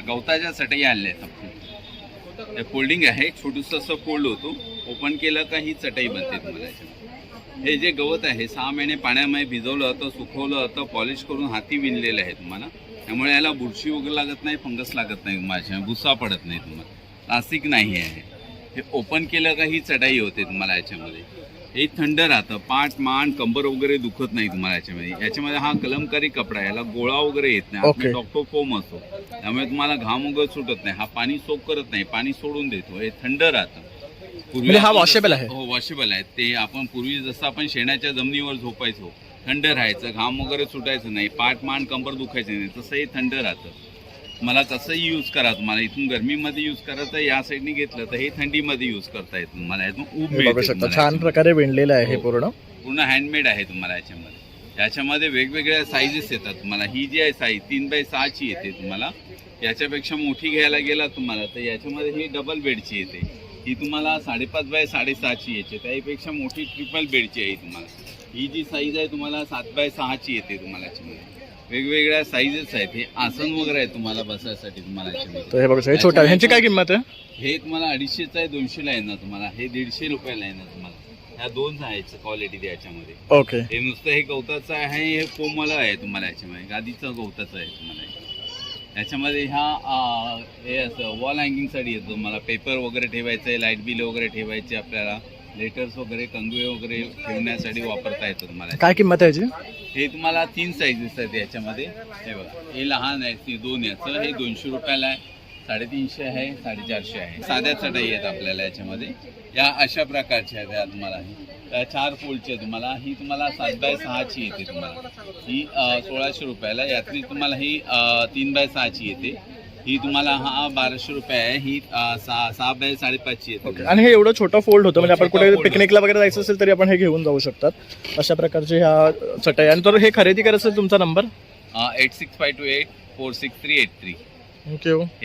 गवताच्या चटई आणल्या आहेत आपण. हे फोल्डिंग आहे, छोटूसं असं फोल्ड होतो, ओपन केलं का ही चटई बनते तुम्हाला. हे जे गवत आहे 6 महिने पाण्यामध्ये भिजवलं होतं, सुकवलं होतं, पॉलिश करून हाती विणलेलं आहे तुम्हाला. त्यामुळे याला बुरशी वगैरे लागत नाही, फंगस लागत नाही, माझ्या भुसा पडत नाही तुम्हाला. प्लास्टिक नाही आहे. हे ओपन केलं का ही चटई होते तुम्हाला याच्यामध्ये. हे थंड राहतं, पाठ मान कंबर वगैरे दुखत नाही तुम्हाला याच्यामध्ये. याच्यामध्ये हा कलमकारी कपडा आहे, याला गोळा वगैरे येत नाही, आपले डॉक्टर फोम असतो, त्यामुळे तुम्हाला घाम वगैरे सुटत नाही. हा पाणी सोक करत नाही, पाणी सोडून देतो. हे थंड राहतं. पूर्वी हा वॉशेबल आहे. हो वॉशेबल आहे. ते आपण पूर्वी जसं आपण शेणाच्या जमिनीवर झोपायचो, थंड राहायचं, घाम वगैरे सुटायचं नाही, पाठ मान कंबर दुखायचं नाही, तसं हे थंड राहतं. मला तसंही यूज करा तुम्हाला. इथून गरमीमध्ये यूज करायचं, या साईडने घेतलं तर हे थंडीमध्ये यूज करता येतं तुम्हाला. यातून ऊब मिळते. छान प्रकारे विणलेलं आहे हे पूर्ण हँडमेड आहे तुम्हाला याच्यामध्ये. याच्यामध्ये वेगवेगळ्या साईजेस येतात तुम्हाला. ही जी आहे साईज 3x6ची येते तुम्हाला. याच्यापेक्षा मोठी घ्यायला गेला तुम्हाला तर याच्यामध्ये ही डबल बेडची येते. ही तुम्हाला 5.5x6ची येते. त्यापेक्षा मोठी ट्रिपल बेडची आहे तुम्हाला. ही जी साईज आहे तुम्हाला 7x6ची येते तुम्हाला. याच्यामध्ये वेगवेगळ्या साईजेस आहेत. हे आसन वगैरे आहे तुम्हाला बसायसाठी तुम्हाला याच्यामध्ये. हे बघा, छोटा. ह्यांची काय किंमत आहे? हे तुम्हाला 250चं आहे, 200ला आहे ना तुम्हाला. हे 150 रुपयाला आहे ना तुम्हाला. ह्या 2 आहेत क्वालिटी याच्यामध्ये. ओके. हे नुसतं हे गवताचं आहे, हे कोमल आहे तुम्हाला याच्यामध्ये. गादीचं गवताचं आहे तुम्हाला. याच्यामध्ये हे असं वॉल हँगिंगसाठी येतं तुम्हाला. पेपर वगैरे ठेवायचं आहे, लाईट बिल वगैरे ठेवायचे, आपल्याला लेटर्स वगैरे कंगवे वगैरे ठेवण्यासाठी वापरता येतं तुम्हाला. काय किंमत आहे याची? हे तुम्हाला 3 साईजेस आहेत याच्यामध्ये. हे बघा, हे लहान आहे, 2 याचं. हे 200 रुपयाला आहे, 350 आहे, 450 आहे. साध्या चटई आहेत आपल्याला याच्यामध्ये. या अशा प्रकारच्या आहेत. या तुम्हाला 4 फोल्डची आहे तुम्हाला. ही तुम्हाला 7x6ची येते तुम्हाला. ही 1600 रुपयाला. यातली तुम्हाला ही 3x6ची येते. ही तुम्हाला 1200 रुपये आहे. ही 6x5ची येते. आणि हे एवढं छोटं फोल्ड होतं, म्हणजे आपण कुठे पिकनिकला वगैरे जायचं असेल तरी आपण हे घेऊन जाऊ शकतात. अशा प्रकारचे ह्या चटई. आणि तर हे खरेदी करायचं असेल तुमचा नंबर 8652846383. थँक्यू.